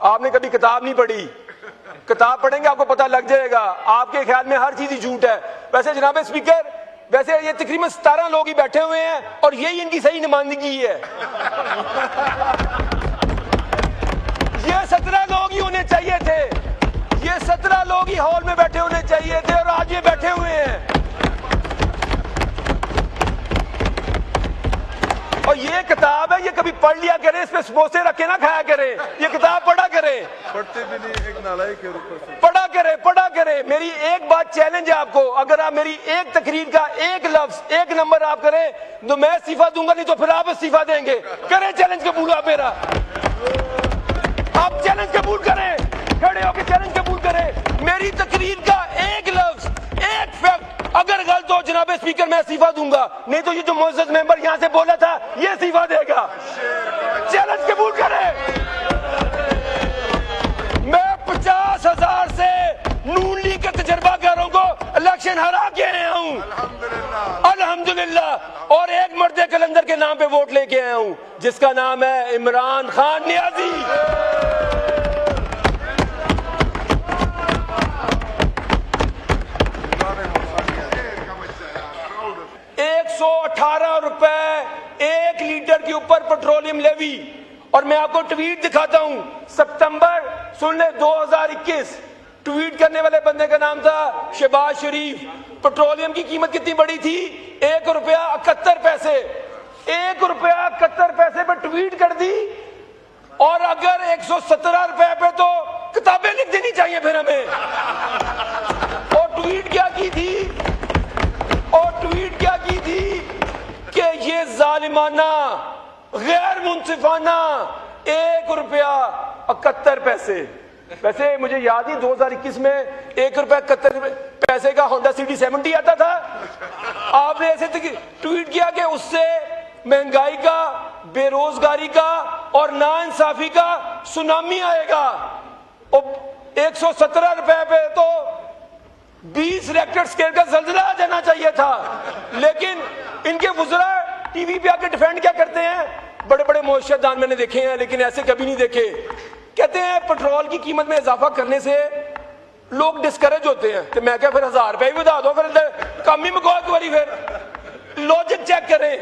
आपने कभी किताब नहीं पढ़ी, किताब पढ़ेंगे आपको पता लग जाएगा। आपके ख्याल में हर चीज ही झूठ है। वैसे जनाब स्पीकर, वैसे ये तकरीबन 17 लोग ही बैठे हुए हैं और यही इनकी सही नुमाइंदगी है। ये 17 लोग ही होने चाहिए थे, ये 17 लोग ही हॉल में बैठे होने चाहिए थे और आज ये बैठे हुए हैं। और ये किताब है, ये कभी पढ़ लिया करें, इस पे समोसे रख के ना खाया करें, ये किताब पढ़ा करें। पढ़ते भी नहीं, एक नालायक है ऊपर से। पढ़ा करें। मेरी एक बात चैलेंज है आपको, अगर आप मेरी एक तकरीर का एक लफ्ज एक नंबर आप करें तो मैं इस्तीफा दूंगा, नहीं तो फिर आप इस्तीफा देंगे। करें चैलेंज कबूल आप मेरा, आप चैलेंज कबूल करें, खड़े होकर चैलेंज कबूल करें। मेरी तकरीर का एक लफ्ज एक फैक्ट अगर गलत हो जनाब स्पीकर मैं इस्तीफा दूंगा, नहीं तो ये जो मुअज़्ज़ज़ मेंबर यहां से बोला था ये इस्तीफा देगा। चैलेंज कबूल करें। मैं 50,000 से नून लीग के तजर्बाकारों को इलेक्शन हरा के आया हूं अल्हम्दुलिल्लाह, और एक मर्द कलंदर के नाम पे वोट लेके आया हूं जिसका नाम है इमरान खान नियाजी। 118 रुपए 1 लीटर के ऊपर पेट्रोलियम लेवी। और मैं आपको ट्वीट दिखाता हूं, सितंबर सुन ले 2021, ट्वीट करने वाले बंदे का नाम था शहबाज शरीफ। पेट्रोलियम की कीमत कितनी बड़ी थी? 1 रुपया 71 पैसे। 1 रुपया 71 पैसे पर ट्वीट कर दी। और अगर 117 रुपए पे तो किताबें लिख देनी चाहिए फिर हमें। और ट्वीट क्या की थी? कि ये जालिमाना गैर मुंसिफाना 1 रुपया 71 पैसे। वैसे मुझे याद ही 2021 में 1 रुपया 71 पैसे का होंडा सिटी 70 आता था। आपने ऐसे ट्वीट किया कि उससे महंगाई का, बेरोजगारी का और नाइंसाफी का सुनामी आएगा। और 117 रुपए पे तो 20 रेक्टर स्केल का ज़ल्ज़ला आ जाना चाहिए था। लेकिन इनके वुज़रा टीवी पे आके डिफेंड क्या करते हैं? बड़े बड़े मुआशरतदान मैंने देखे हैं लेकिन ऐसे कभी नहीं देखे। कहते हैं पेट्रोल की कीमत में इजाफा करने से लोग डिस्करेज होते हैं। तो मैं क्या फिर 1000 रुपए भी बता दो, फिर कम ही मको एक बारी, फिर लॉजिक चेक करें।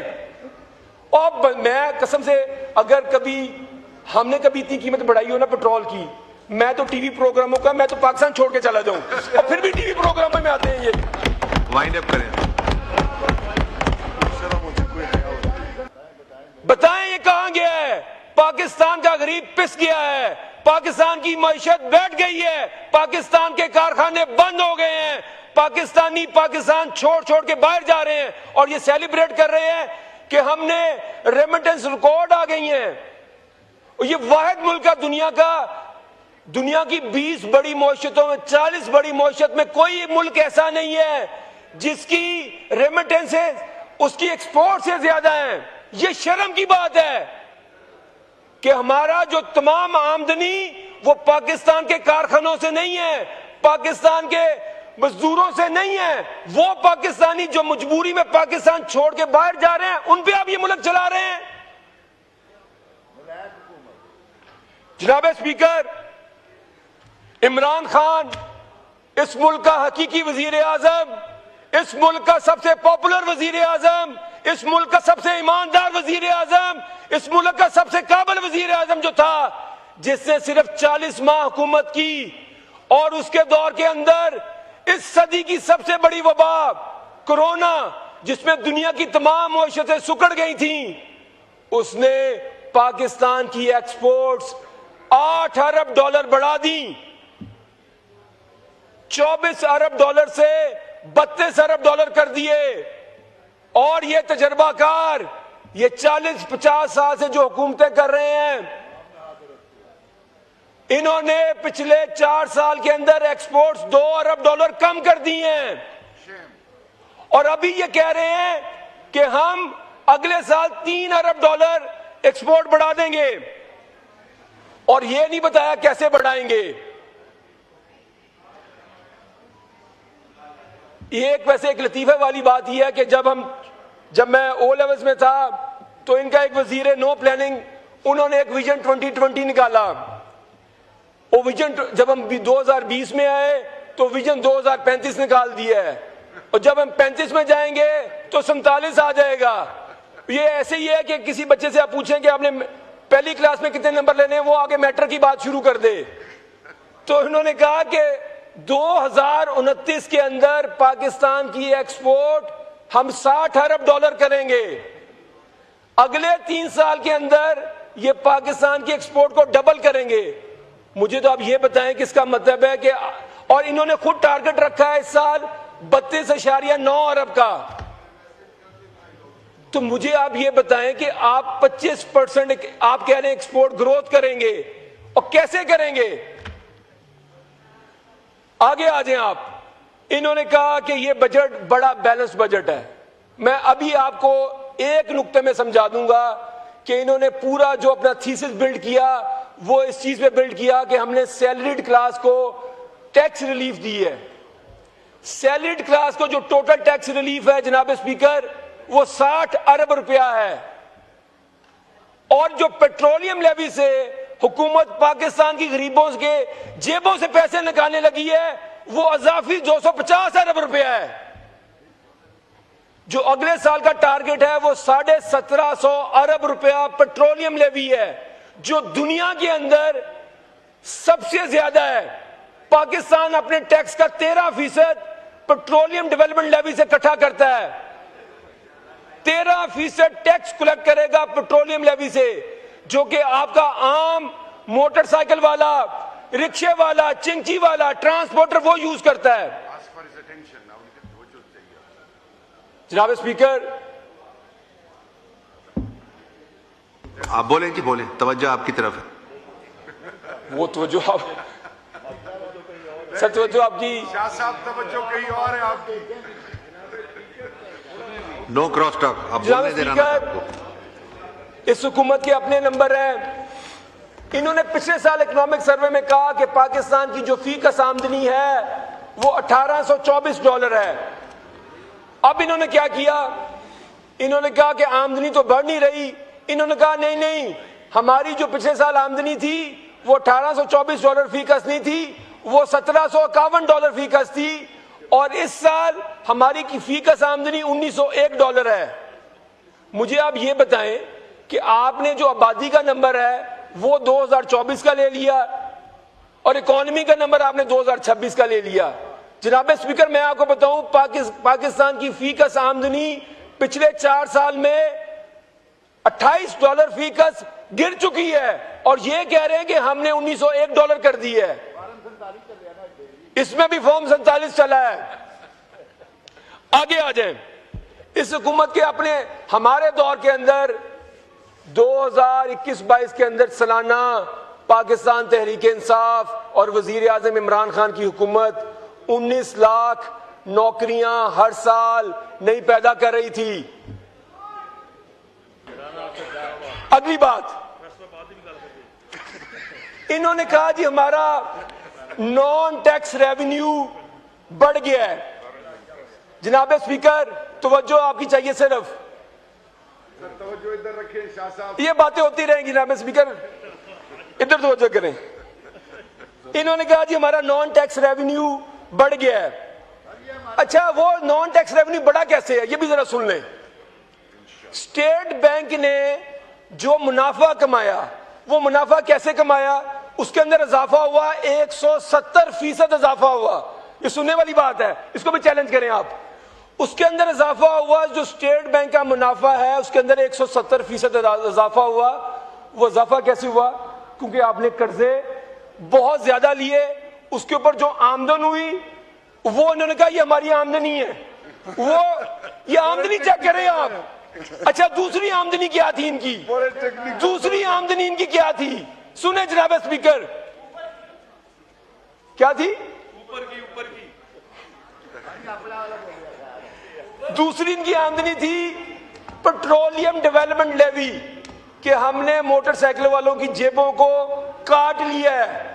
और मैं कसम से, अगर कभी हमने कभी इतनी कीमत बढ़ाई हो ना पेट्रोल की, मैं तो टीवी प्रोग्रामों का, मैं तो पाकिस्तान छोड़ के चला जाऊं। और फिर भी टीवी प्रोग्रामों में आते हैं ये। वाइंड अप करें। बताएं ये कहां गया है? पाकिस्तान का गरीब पिस गया है, पाकिस्तान की मईशत बैठ गई है, पाकिस्तान के कारखाने बंद हो गए हैं, पाकिस्तानी पाकिस्तान छोड़ छोड़ के बाहर जा रहे हैं और ये सेलिब्रेट कर रहे हैं कि हमने रेमिटेंस रिकॉर्ड आ गई हैं। ये वाहिद मुल्क है दुनिया का, दुनिया की 20 बड़ी मईशतों में 40 बड़ी मईशत में कोई मुल्क ऐसा नहीं है जिसकी रेमिटेंसेस उसकी एक्सपोर्ट से ज्यादा है। ये शर्म की बात है कि हमारा जो तमाम आमदनी वो पाकिस्तान के कारखानों से नहीं है, पाकिस्तान के मजदूरों से नहीं है। वो पाकिस्तानी जो मजबूरी में पाकिस्तान छोड़ के बाहर जा रहे हैं, उन पे आप ये मुल्क चला रहे हैं। जनाब स्पीकर, इमरान खान इस मुल्क का हकीकी वजीर आजम, इस मुल्क का सबसे पॉपुलर वजीर आजम, इस मुल्क का सबसे ईमानदार वजीर आजम, इस मुल्क का सबसे काबिल वजीर आजम जो था, जिसने सिर्फ 40 माह हुकूमत की और उसके दौर के अंदर इस सदी की सबसे बड़ी वबा कोरोना, जिसमें दुनिया की तमाम मईशतें सुकड़ गई थी, उसने पाकिस्तान की एक्सपोर्ट्स 8 अरब डॉलर बढ़ा दी। 24 अरब डॉलर से 32 अरब डॉलर कर दिए। और ये तजर्बाकार, ये 40-50 साल से जो हुकूमतें कर रहे हैं, इन्होंने पिछले 4 साल के अंदर एक्सपोर्ट्स 2 अरब डॉलर कम कर दिए हैं। और अभी ये कह रहे हैं कि हम अगले साल 3 अरब डॉलर एक्सपोर्ट बढ़ा देंगे। और ये नहीं बताया कैसे बढ़ाएंगे। वैसे एक लतीफे वाली बात यह है कि जब मैं ओ लेवल्स में था तो इनका एक वजीर नो प्लानिंग, उन्होंने एक विजन 2020 निकाला वो विजन जब हम 2020 में आए तो विजन 2035 निकाल दिया है, और जब हम 35 में जाएंगे तो 47 आ जाएगा। ये ऐसे ही है कि किसी बच्चे से आप पूछें कि आपने पहली क्लास में कितने नंबर लेने हैं, वो आगे मैट्रिक की बात शुरू कर दे। तो इन्होंने कहा कि 2029 के अंदर पाकिस्तान की एक्सपोर्ट हम 60 अरब डॉलर करेंगे। अगले 3 साल के अंदर ये पाकिस्तान की एक्सपोर्ट को डबल करेंगे। मुझे तो आप ये बताएं कि इसका मतलब है कि, और इन्होंने खुद टारगेट रखा है इस साल 32.9 अरब का। तो मुझे आप ये बताएं कि आप 25% आप कह रहे हैं एक्सपोर्ट ग्रोथ करेंगे, और कैसे करेंगे? आगे आ जाएं आप। इन्होंने कहा कि ये बजट बड़ा बैलेंस बजट है। मैं अभी आपको एक नुक्ते में समझा दूंगा कि इन्होंने पूरा जो अपना थीसिस बिल्ड किया वो इस चीज पे बिल्ड किया कि हमने सैलरीड क्लास को टैक्स रिलीफ दी है। सैलरीड क्लास को जो टोटल टैक्स रिलीफ है जनाब स्पीकर, वो 60 अरब रुपया है। और जो पेट्रोलियम लेवी से हुकूमत पाकिस्तान की गरीबों के जेबों से पैसे निकालने लगी है, वो अजाफी 250 अरब रुपया है। जो अगले साल का टारगेट है वो 1750 अरब रुपया पेट्रोलियम लेवी है, जो दुनिया के अंदर सबसे ज्यादा है। पाकिस्तान अपने टैक्स का 13% पेट्रोलियम डेवलपमेंट लेवी से इकट्ठा करता है। 13% टैक्स कलेक्ट करेगा पेट्रोलियम लेवी से, जो कि आपका आम मोटरसाइकिल वाला, रिक्शे वाला, चिंची वाला, ट्रांसपोर्टर वो यूज करता है। जनाब स्पीकर, आप बोलें जी, बोलें, तवज्जो आपकी तरफ है। वो तवज्जो आप सर, तवज्जो आपकी। शाह साहब तवज्जो कहीं और है आपकी। नो क्रॉस टॉक, आप बोलने देना ना आपको। इस हुकूमत के अपने नंबर हैं। इन्होंने पिछले साल इकोनॉमिक सर्वे में कहा कि पाकिस्तान की जो फीकस आमदनी है वो 1824 डॉलर है। अब इन्होंने क्या किया? इन्होंने कहा कि आमदनी तो बढ़ नहीं रही। इन्होंने कहा नहीं नहीं, हमारी जो पिछले साल आमदनी थी वो 1824 डॉलर फीकस नहीं थी, वो 1751 डॉलर फीकस थी, और इस साल हमारी की फीकस आमदनी 1901 डॉलर है। मुझे आप ये बताएं कि आपने जो आबादी का नंबर है वो 2024 का ले लिया, और इकोनॉमी का नंबर आपने 2026 का ले लिया। जनाब स्पीकर, मैं आपको बताऊं, पाकिस्तान की फीकस आमदनी पिछले 4 साल में 28 डॉलर फीकस गिर चुकी है, और ये कह रहे हैं कि हमने 1901 डॉलर कर दी है। इसमें भी फॉर्म 47 चला है। आगे आ जाए। इस हुकूमत के अपने हमारे दौर के अंदर 2021-22 के अंदर सालाना पाकिस्तान तहरीक इंसाफ और वजीर आजम इमरान खान की हुकूमत 19 लाख नौकरियां हर साल नहीं पैदा कर रही थी। अगली बात, इन्होंने कहा जी हमारा नॉन टैक्स रेवेन्यू बढ़ गया है। जनाब स्पीकर, तवज्जो आपकी चाहिए सिर्फ। तवज्जो इधर रखें शाह साहब। ये बातें होती रहेंगी जनाब स्पीकर, इधर तवज्जो करें। इन्होंने कहा जी हमारा नॉन टैक्स रेवेन्यू बढ़ गया है। अच्छा, वो नॉन टैक्स रेवेन्यू बढ़ा कैसे है ये भी जरा सुन लें। स्टेट बैंक ने जो मुनाफा कमाया, वो मुनाफा कैसे कमाया? उसके अंदर इजाफा हुआ, 170% इजाफा हुआ। ये सुनने वाली बात है, इसको भी चैलेंज करें आप। उसके अंदर इजाफा हुआ, जो स्टेट बैंक का मुनाफा है उसके अंदर 170% इजाफा हुआ। वो इजाफा कैसे हुआ? क्योंकि आपने कर्जे बहुत ज्यादा लिए, उसके ऊपर जो आमदन हुई वो इन्होंने कहा ये हमारी आमदनी है। वो ये आमदनी चेक करें आप। अच्छा, दूसरी आमदनी क्या थी इनकी? दूसरी आमदनी इनकी क्या थी? सुने जनाब स्पीकर, क्या थी? ऊपर की दूसरी इनकी आमदनी थी पेट्रोलियम डेवलपमेंट लेवी, कि हमने मोटरसाइकिल वालों की जेबों को काट लिया है।